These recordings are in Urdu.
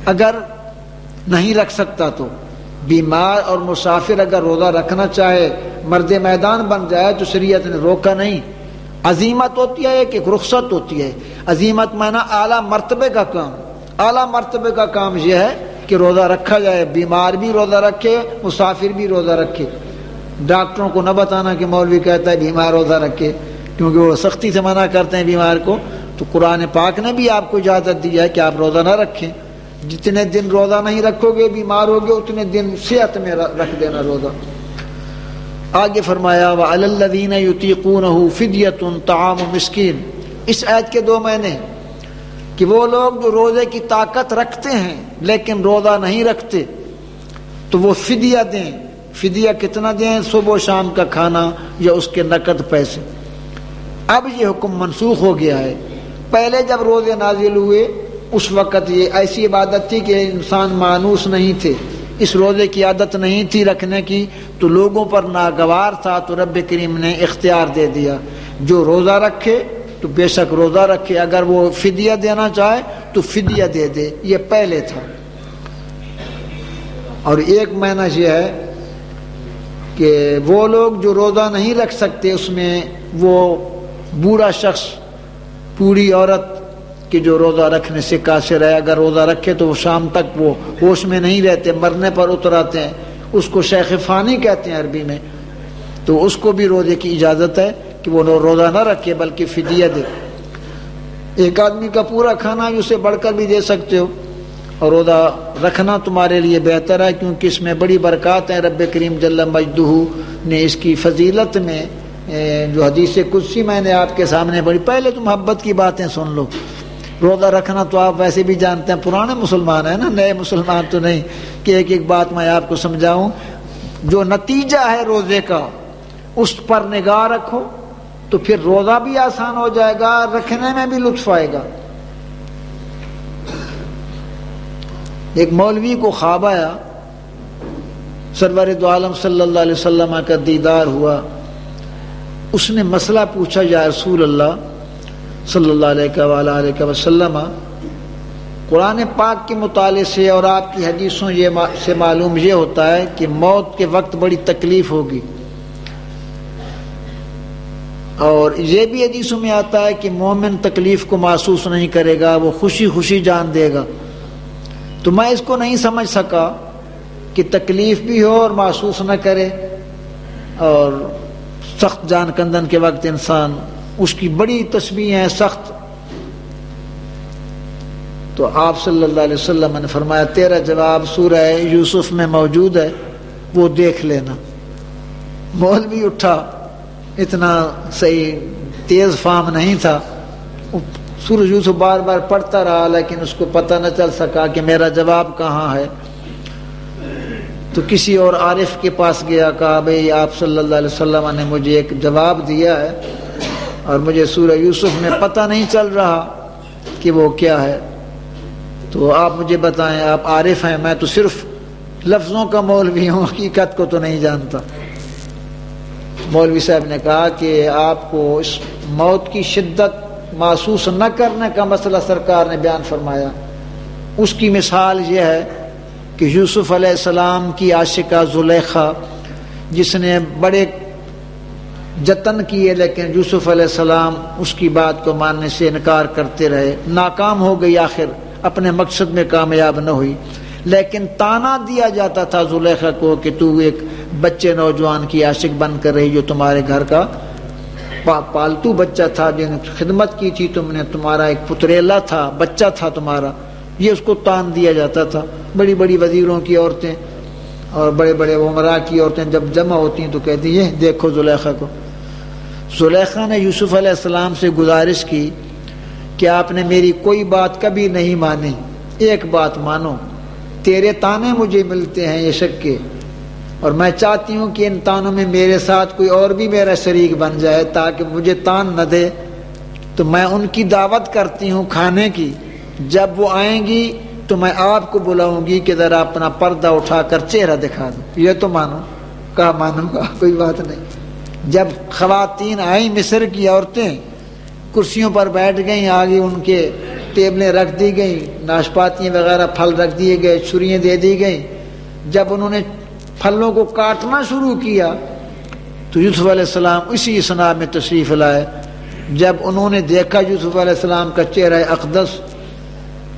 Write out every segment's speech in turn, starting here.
اگر نہیں رکھ سکتا تو بیمار اور مسافر اگر روزہ رکھنا چاہے، مرد میدان بن جائے تو شریعت نے روکا نہیں۔ عزیمت ہوتی ہے کہ رخصت ہوتی ہے، عزیمت معنی اعلیٰ مرتبے کا کام، اعلیٰ مرتبے کا کام یہ ہے کہ روزہ رکھا جائے، بیمار بھی روزہ رکھے، مسافر بھی روزہ رکھے۔ ڈاکٹروں کو نہ بتانا کہ مولوی کہتا ہے بیمار روزہ رکھے، کیونکہ وہ سختی سے منع کرتے ہیں بیمار کو۔ تو قرآن پاک نے بھی آپ کو اجازت دی ہے کہ آپ روزہ نہ رکھیں، جتنے دن روزہ نہیں رکھو گے، بیمار ہوگے، اتنے دن صحت میں رکھ دینا روزہ۔ آگے فرمایا وَعَلَى الَّذِينَ يُطِيقُونَهُ فِدْيَةٌ طَعَامُ مِسْكِينٍ۔ اس آیت کے دو معنی کہ وہ لوگ جو روزے کی طاقت رکھتے ہیں لیکن روزہ نہیں رکھتے تو وہ فدیہ دیں۔ فدیہ کتنا دیں؟ صبح و شام کا کھانا یا اس کے نقد پیسے۔ اب یہ حکم منسوخ ہو گیا ہے۔ پہلے جب روزے نازل ہوئے اس وقت یہ ایسی عبادت تھی کہ انسان مانوس نہیں تھے، اس روزے کی عادت نہیں تھی رکھنے کی، تو لوگوں پر ناگوار تھا، تو رب کریم نے اختیار دے دیا جو روزہ رکھے تو بے شک روزہ رکھے، اگر وہ فدیہ دینا چاہے تو فدیہ دے دے، یہ پہلے تھا۔ اور ایک معنی یہ ہے کہ وہ لوگ جو روزہ نہیں رکھ سکتے، اس میں وہ بوڑھا شخص، بوڑھی عورت کہ جو روزہ رکھنے سے قاصر ہے، اگر روزہ رکھے تو وہ شام تک وہ ہوش میں نہیں رہتے، مرنے پر اتر آتے ہیں، اس کو شیخ فانی کہتے ہیں عربی میں، تو اس کو بھی روزے کی اجازت ہے کہ وہ روزہ نہ رکھے بلکہ فدیہ دے۔ ایک آدمی کا پورا کھانا اسے بڑھ کر بھی دے سکتے ہو، اور روزہ رکھنا تمہارے لیے بہتر ہے کیونکہ اس میں بڑی برکات ہیں۔ رب کریم جل مجدہ نے اس کی فضیلت میں جو حدیث قدسی میں نے آپ کے سامنے پڑھی، پہلے تو محبت کی باتیں سن لو۔ روزہ رکھنا تو آپ ویسے بھی جانتے ہیں، پرانے مسلمان ہیں نا، نئے مسلمان تو نہیں کہ ایک ایک بات میں آپ کو سمجھاؤں۔ جو نتیجہ ہے روزے کا اس پر نگاہ رکھو تو پھر روزہ بھی آسان ہو جائے گا، رکھنے میں بھی لطف آئے گا۔ ایک مولوی کو خواب آیا، سرور دو عالم صلی اللہ علیہ وسلم کا دیدار ہوا۔ اس نے مسئلہ پوچھا، یا رسول اللہ صلی اللہ علیہ وسلم، قرآن پاک کے مطالعے سے اور آپ کی حدیثوں سے معلوم یہ ہوتا ہے کہ موت کے وقت بڑی تکلیف ہوگی، اور یہ بھی حدیثوں میں آتا ہے کہ مومن تکلیف کو محسوس نہیں کرے گا، وہ خوشی خوشی جان دے گا۔ تو میں اس کو نہیں سمجھ سکا کہ تکلیف بھی ہو اور محسوس نہ کرے، اور سخت جان کندن کے وقت انسان اس کی بڑی تسبیح ہے سخت۔ تو آپ صلی اللہ علیہ وسلم نے فرمایا تیرا جواب سورہ یوسف میں موجود ہے، وہ دیکھ لینا۔ مولوی اٹھا، اتنا صحیح تیز فام نہیں تھا، سورہ یوسف بار بار پڑھتا رہا لیکن اس کو پتہ نہ چل سکا کہ میرا جواب کہاں ہے۔ تو کسی اور عارف کے پاس گیا، کہا بھئی آپ صلی اللہ علیہ وسلم نے مجھے ایک جواب دیا ہے اور مجھے سورہ یوسف میں پتہ نہیں چل رہا کہ وہ کیا ہے، تو آپ مجھے بتائیں، آپ عارف ہیں، میں تو صرف لفظوں کا مولوی ہوں، حقیقت کو تو نہیں جانتا۔ مولوی صاحب نے کہا کہ آپ کو اس موت کی شدت محسوس نہ کرنے کا مسئلہ سرکار نے بیان فرمایا۔ اس کی مثال یہ ہے کہ یوسف علیہ السلام کی عاشقہ زلیخا، جس نے بڑے جتن کیے لیکن یوسف علیہ السلام اس کی بات کو ماننے سے انکار کرتے رہے، ناکام ہو گئی، آخر اپنے مقصد میں کامیاب نہ ہوئی، لیکن تانا دیا جاتا تھا زلیخا کو کہ تو ایک بچے نوجوان کی عاشق بن کر رہی جو تمہارے گھر کا پالتو بچہ تھا، جن نے خدمت کی تھی تم نے، تمہارا ایک پتریلا تھا، بچہ تھا تمہارا، یہ اس کو تان دیا جاتا تھا۔ بڑی بڑی وزیروں کی عورتیں اور بڑے بڑے عمراء کی عورتیں جب جمع ہوتی ہیں تو کہتی ہیں دیکھو زلیخا کو۔ زلیخا نے یوسف علیہ السلام سے گزارش کی کہ آپ نے میری کوئی بات کبھی نہیں مانی، ایک بات مانو، تیرے تانے مجھے ملتے ہیں یہ شک کے، اور میں چاہتی ہوں کہ ان تانوں میں میرے ساتھ کوئی اور بھی میرا شریک بن جائے تاکہ مجھے تان نہ دے، تو میں ان کی دعوت کرتی ہوں کھانے کی، جب وہ آئیں گی تو میں آپ کو بلاؤں گی کہ ذرا اپنا پردہ اٹھا کر چہرہ دکھا دو۔ یہ تو مانو، کہا مانوں گا، کوئی بات نہیں۔ جب خواتین آئیں، مصر کی عورتیں کرسیوں پر بیٹھ گئیں، آگے ان کے ٹیبلیں رکھ دی گئیں، ناشپاتیاں وغیرہ پھل رکھ دیے گئے، چھریاں دے دی گئیں. جب انہوں نے پھلوں کو کاٹنا شروع کیا تو یوسف علیہ السلام اسی اسنا میں تشریف لائے. جب انہوں نے دیکھا یوسف علیہ السلام کا چہرہ اقدس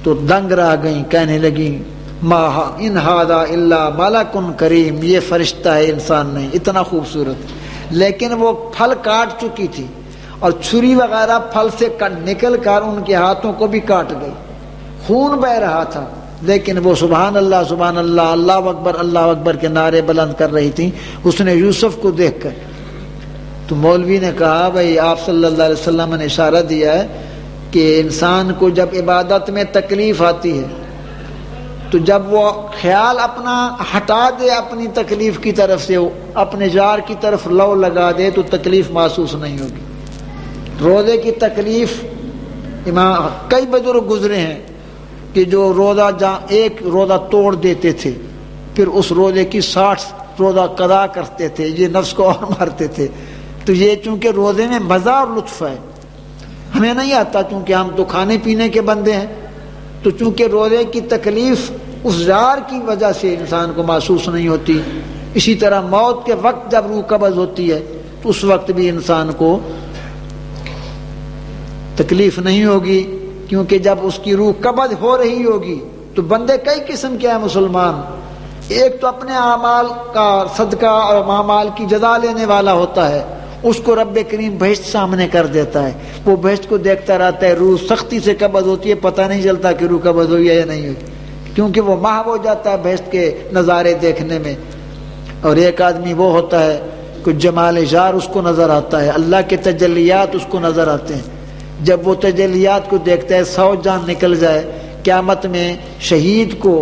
تو دنگ رہ گئیں، کہنے لگیں ما ان ھذا الا ملک کریم، یہ فرشتہ ہے، انسان نہیں، اتنا خوبصورت. لیکن وہ پھل کاٹ چکی تھی اور چھری وغیرہ پھل سے نکل کر ان کے ہاتھوں کو بھی کاٹ گئی، خون بہ رہا تھا، لیکن وہ سبحان اللہ اللہ اکبر کے نعرے بلند کر رہی تھی. اس نے یوسف کو دیکھ کر تو مولوی نے کہا بھائی آپ صلی اللہ علیہ وسلم نے اشارہ دیا ہے کہ انسان کو جب عبادت میں تکلیف آتی ہے تو جب وہ خیال اپنا ہٹا دے اپنی تکلیف کی طرف سے، اپنے جار کی طرف لو لگا دے تو تکلیف محسوس نہیں ہوگی. روزے کی تکلیف کئی بزرگ گزرے ہیں کہ جو روزہ ایک روزہ توڑ دیتے تھے، پھر اس روزے کی 60 روزہ قضا کرتے تھے، یہ نفس کو اور مارتے تھے. تو یہ چونکہ روزے میں مزہ اور لطف ہے، ہمیں نہیں آتا چونکہ ہم تو کھانے پینے کے بندے ہیں. تو چونکہ روزے کی تکلیف اس جار کی وجہ سے انسان کو محسوس نہیں ہوتی. اسی طرح موت کے وقت جب روح قبض ہوتی ہے تو اس وقت بھی انسان کو تکلیف نہیں ہوگی، کیونکہ جب اس کی روح قبض ہو رہی ہوگی تو بندے کئی قسم کے ہیں مسلمان. ایک تو اپنے اعمال کا صدقہ اور اعمال کی جزا لینے والا ہوتا ہے، اس کو رب کریم بہشت سامنے کر دیتا ہے، وہ بہشت کو دیکھتا رہتا ہے، روح سختی سے قبض ہوتی ہے، پتہ نہیں چلتا کہ روح قبض ہوئی ہے یا نہیں ہوئی، کیونکہ وہ محو ہو جاتا ہے بہشت کے نظارے دیکھنے میں. اور ایک آدمی وہ ہوتا ہے کچھ جمال جار اس کو نظر آتا ہے، اللہ کے تجلیات اس کو نظر آتے ہیں. جب وہ تجلیات کو دیکھتا ہے 100 جان نکل جائے، قیامت میں شہید کو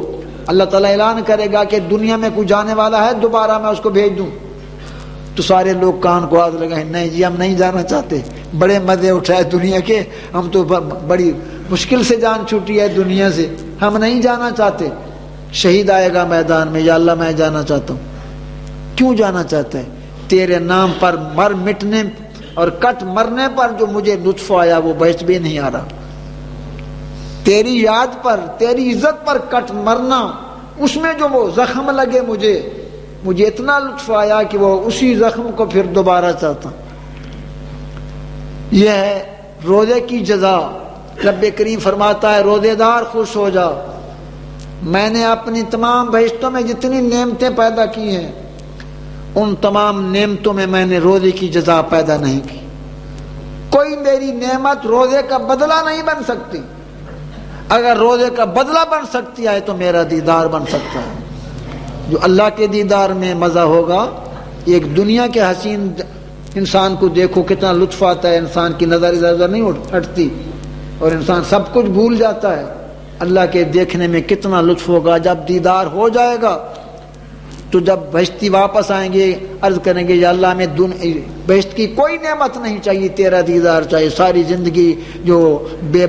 اللہ تعالیٰ اعلان کرے گا کہ دنیا میں کوئی جانے والا ہے دوبارہ میں اس کو بھیج دوں، تو سارے لوگ کان کو ہاتھ لگائیں، نہیں جی ہم نہیں جانا چاہتے، بڑے مزے اٹھائے دنیا کے، ہم تو بڑی مشکل سے جان چھوٹی ہے دنیا سے، ہم نہیں جانا چاہتے. شہید آئے گا میدان میں، یا اللہ میں جانا چاہتا ہوں. کیوں جانا چاہتا ہے؟ تیرے نام پر مر مٹنے اور کٹ مرنے پر جو مجھے لطف آیا وہ بہشت بھی نہیں آ رہا. تیری یاد پر، تیری عزت پر کٹ مرنا، اس میں جو وہ زخم لگے مجھے اتنا لطف آیا کہ وہ اسی زخم کو پھر دوبارہ چاہتا. یہ ہے روزے کی جزا. رب کریم فرماتا ہے روزے دار خوش ہو جا، میں نے اپنی تمام بہشتوں میں جتنی نعمتیں پیدا کی ہیں ان تمام نعمتوں میں نے روزے کی جزا پیدا نہیں کی. کوئی میری نعمت روزے کا بدلہ نہیں بن سکتی. اگر روزے کا بدلہ بن سکتی ہے تو میرا دیدار بن سکتا ہے. جو اللہ کے دیدار میں مزہ ہوگا، ایک دنیا کے حسین انسان کو دیکھو کتنا لطف آتا ہے، انسان کی نظر ادھر نہیں ہٹتی اور انسان سب کچھ بھول جاتا ہے. اللہ کے دیکھنے میں کتنا لطف ہوگا. جب دیدار ہو جائے گا تو جب بہشتی واپس آئیں گے عرض کریں گے یا اللہ ہمیں بہشت کی کوئی نعمت نہیں چاہیے، تیرا دیدار چاہیے. ساری زندگی جو بے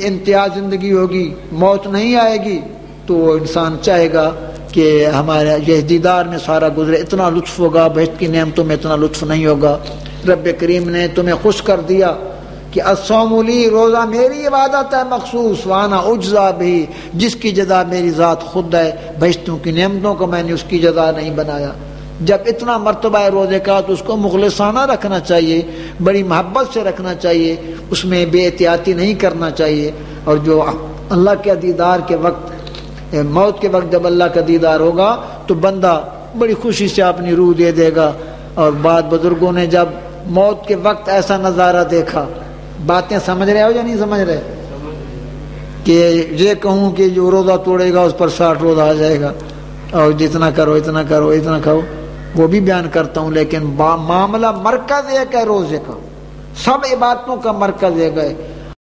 انتہا زندگی ہوگی، موت نہیں آئے گی، تو انسان چاہے گا کہ ہمارا یہ دیدار میں سارا گزرے. اتنا لطف ہوگا، بہشت کی نعمتوں میں اتنا لطف نہیں ہوگا. رب کریم نے تمہیں خوش کر دیا کہ الصوم لی، روزہ میری عبادت ہے مخصوص، وانا اجزا بھی، جس کی جزا میری ذات خود ہے. بہشتوں کی نعمتوں کو میں نے اس کی جزا نہیں بنایا. جب اتنا مرتبہ ہے روزے کا تو اس کو مخلصانہ رکھنا چاہیے، بڑی محبت سے رکھنا چاہیے، اس میں بے احتیاطی نہیں کرنا چاہیے. اور جو اللہ کے دیدار کے وقت، موت کے وقت جب اللہ کا دیدار ہوگا تو بندہ بڑی خوشی سے اپنی روح دے دے گا. اور بعد بزرگوں نے جب موت کے وقت ایسا نظارہ دیکھا، باتیں سمجھ رہے ہو یا نہیں سمجھ رہے، کہ یہ کہوں کہ جو روزہ توڑے گا اس پر 60 روزہ آ جائے گا اور جتنا کرو اتنا کرو اتنا کھاؤ، وہ بھی بیان کرتا ہوں. لیکن معاملہ مرکز ایک ہے روزے کا، سب عبادتوں کا مرکز ایک ہے.